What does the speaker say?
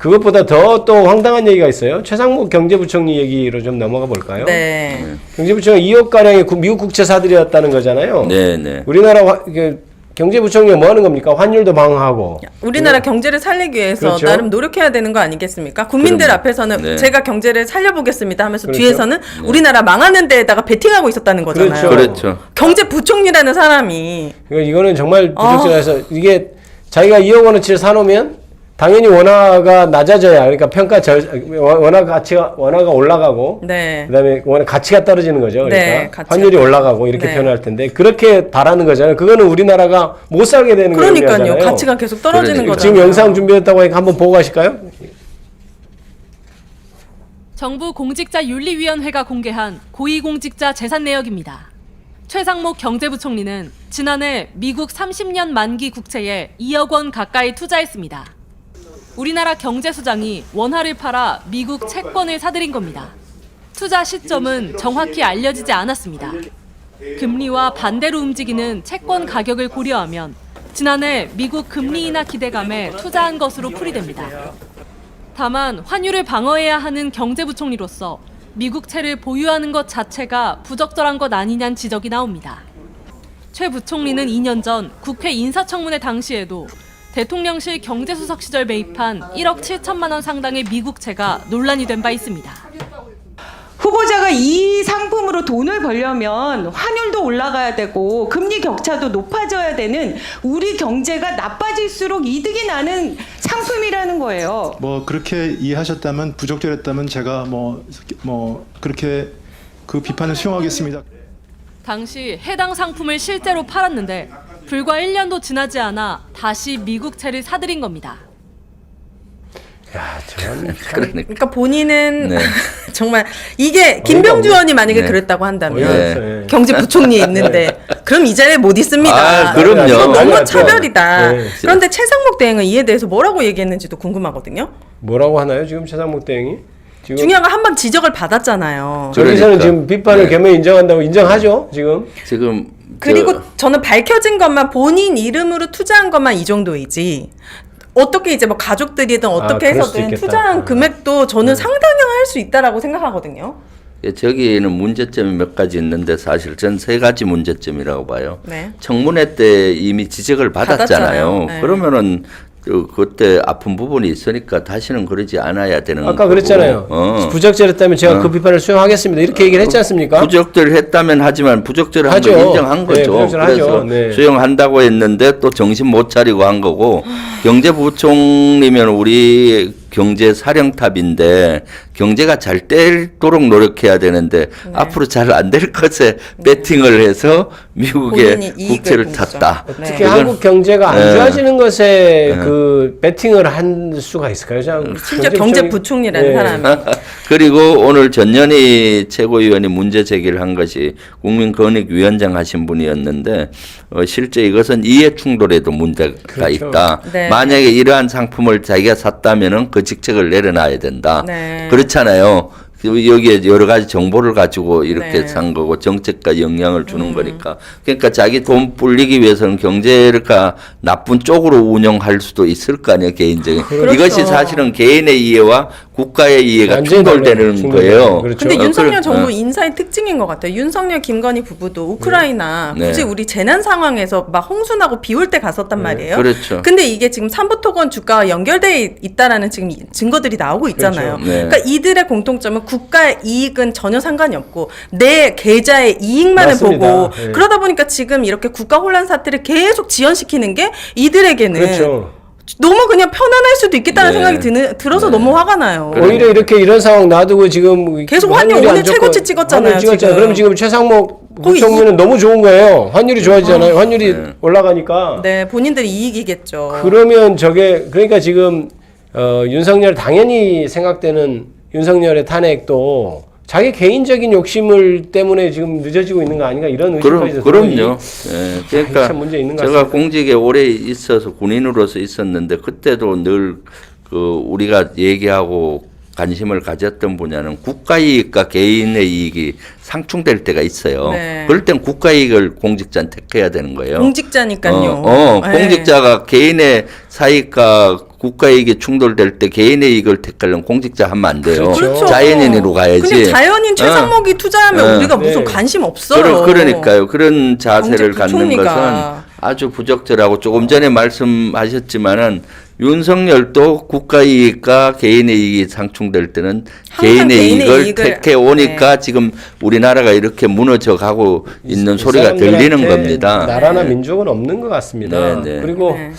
그것보다 더 또 황당한 얘기가 있어요. 최상목 경제부총리 얘기로 좀 넘어가 볼까요? 네. 경제부총리 2억 가량의 미국 국채사들이었다는 거잖아요. 네. 우리나라 경제부총리가 뭐 하는 겁니까? 환율도 방어하고. 우리나라 경제를 살리기 위해서 그렇죠. 나름 노력해야 되는 거 아니겠습니까? 국민들 그럼요. 앞에서는 네. 제가 경제를 살려보겠습니다 하면서 그렇죠. 뒤에서는 우리나라 망하는 데에다가 베팅하고 있었다는 거잖아요. 그렇죠. 경제부총리라는 사람이. 그러니까 이거는 정말 부적절해서 이게 자기가 2억 원어치를 사놓으면 당연히 원화가 낮아져야 그러니까 원화가 올라가고 네. 그다음에 원화 가치가 떨어지는 거죠. 그러니까 네, 가치가 환율이 올라가고 이렇게 네. 표현할 텐데 그렇게 바라는 거잖아요. 그거는 우리나라가 못 살게 되는 거예요. 그러니까요. 가치가 계속 떨어지는 그러니까. 거잖아요. 지금 영상 준비했다고 하니까 한번 보고 가실까요? 정부 공직자윤리위원회가 공개한 고위공직자 재산 내역입니다. 최상목 경제부총리는 지난해 미국 30년 만기 국채에 2억 원 가까이 투자했습니다. 우리나라 경제수장이 원화를 팔아 미국 채권을 사들인 겁니다. 투자 시점은 정확히 알려지지 않았습니다. 금리와 반대로 움직이는 채권 가격을 고려하면 지난해 미국 금리 인하 기대감에 투자한 것으로 풀이됩니다. 다만 환율을 방어해야 하는 경제부총리로서 미국채를 보유하는 것 자체가 부적절한 것 아니냐는 지적이 나옵니다. 최 부총리는 2년 전 국회 인사청문회 당시에도 대통령실 경제수석 시절 매입한 1억 7천만 원 상당의 미국채가 논란이 된 바 있습니다. 후보자가 이 상품으로 돈을 벌려면 환율도 올라가야 되고 금리 격차도 높아져야 되는 우리 경제가 나빠질수록 이득이 나는 상품이라는 거예요. 뭐 그렇게 이해하셨다면 부적절했다면 제가 뭐 그렇게 그 비판을 수용하겠습니다. 당시 해당 상품을 실제로 팔았는데 불과 1년도 지나지 않아 다시 미국채를 사들인 겁니다. 야, 저는 그러니까 본인은 네. 정말 이게 김병주 의원이 만약에 네. 그랬다고 한다면 네. 경제부총리에 있는데 그럼 이 자리에 못 있습니다. 아, 그럼요. 이건 너무 맞아요. 차별이다. 네. 그런데 최상목 대행은 이에 대해서 뭐라고 얘기했는지도 궁금하거든요. 뭐라고 하나요? 지금 최상목 대행이? 지금 중요한 건 한 번 지적을 받았잖아요. 저기서는 그러니까. 지금 비판을 네. 겸해 인정한다고 인정하죠, 지금. 지금 그리고 저는 밝혀진 것만 본인 이름으로 투자한 것만 이 정도이지. 어떻게 이제 뭐 가족들이든 어떻게 그럴 수도 해서든 있겠다. 투자한 금액도 저는 상당히 할 수 있다라고 생각하거든요. 저기에는 문제점이 몇 가지 있는데 사실 전 세 가지 문제점이라고 봐요. 네. 청문회 때 이미 지적을 받았잖아요. 받았잖아요. 네. 그러면은 그때 아픈 부분이 있으니까 다시는 그러지 않아야 되는 아까 거고. 그랬잖아요. 부적절했다면 제가 그 비판을 수용하겠습니다. 이렇게 얘기를 했지 않습니까? 부적절했다면 하지만 부적절한 하죠. 걸 인정한 네, 거죠. 부적절하죠. 그래서 네. 수용한다고 했는데 또 정신 못 차리고 한 거고 경제부총리면 우리 경제 사령탑인데 경제가 잘 되도록 노력해야 되는데 네. 앞으로 잘 안 될 것에 배팅을 해서 미국의 본인이 이익을 국채를 본 거죠. 탔다. 네. 특히 그건- 한국 경제가 안 네. 좋아지는 것에 그 배팅을 한 수가 있을까요? 심지어 경제부총리라는 사람이. 그리고 오늘 전현희 최고위원이 문제 제기를 한 것이 국민권익위원장 하신 분이었는데 실제 이것은 이해 충돌에도 문제가 그렇죠. 있다. 네. 만약에 이러한 상품을 자기가 샀다면은 그 직책을 내려놔야 된다. 네. 그렇잖아요. 여기에 여러 가지 정보를 가지고 이렇게 네. 산 거고 정책과 영향을 주는 거니까. 그러니까 자기 돈 불리기 위해서는 경제가 나쁜 쪽으로 운영할 수도 있을 거 아니에요, 개인적인. 그렇죠. 이것이 사실은 개인의 이해와 국가의 이해가 완전히 충돌되는 충돌돼요. 거예요. 그렇죠. 근데 윤석열 그래- 정부 인사의 특징인 것 같아요. 윤석열, 김건희 부부도 우크라이나 네. 굳이 우리 재난 상황에서 막 홍수나고 비 올 때 갔었단 말이에요. 그렇죠. 근데 이게 지금 삼부토건 주가와 연결돼 있다라는 지금 증거들이 나오고 있잖아요. 그렇죠. 네. 그러니까 이들의 공통점은 국가의 이익은 전혀 상관이 없고 내 계좌의 이익만을 맞습니다. 보고 네. 그러다 보니까 지금 이렇게 국가 혼란 사태를 계속 지연시키는 게 이들에게는 그렇죠. 너무 그냥 편안할 수도 있겠다는 네. 생각이 들어서 너무 화가 나요. 오히려 이렇게 이런 상황 놔두고 지금 계속 환율 환율이 오늘 안 좋고 최고치 찍었잖아요, 환율 찍었잖아요. 지금. 그럼 지금 최상목 거의 부총리는 너무 좋은 거예요. 환율이 좋아지잖아요. 환율이 네. 올라가니까. 네, 본인들이 이익이겠죠. 그러면 저게 그러니까 지금 윤석열 당연히 생각되는 윤석열의 탄핵도 자기 개인적인 욕심을 때문에 지금 늦어지고 있는 거 아닌가 이런 의심까지 그럼요. 예, 그러니까 참 문제 있는 것 제가 같습니다. 공직에 오래 있어서 군인으로서 있었는데 그때도 늘 그 우리가 얘기하고 관심을 가졌던 분야는 국가 이익과 개인의 이익이 상충될 때가 있어요. 네. 그럴 땐 국가 이익을 공직자는 택해야 되는 거예요. 공직자니까요. 네. 공직자가 개인의 사익과 국가 이익이 충돌될 때 개인의 이익을 택하려면 공직자 하면 안 돼요. 그렇죠. 자연인으로 가야지. 그냥 자연인 최상목이 투자하면 우리가 무슨 네. 관심 없어요. 그러니까요. 그런 자세를 갖는 경제부총리가. 것은 아주 부적절하고 조금 전에 말씀하셨지만은 윤석열도 국가 이익과 개인의 이익이 상충될 때는 항상 개인의 개인의 이익을 이익을, 택해 오니까 네. 지금 우리나라가 이렇게 무너져 가고 있는 소리가 들리는 사람들한테 겁니다. 나라나 민족은 없는 것 같습니다. 네, 네. 그리고 네.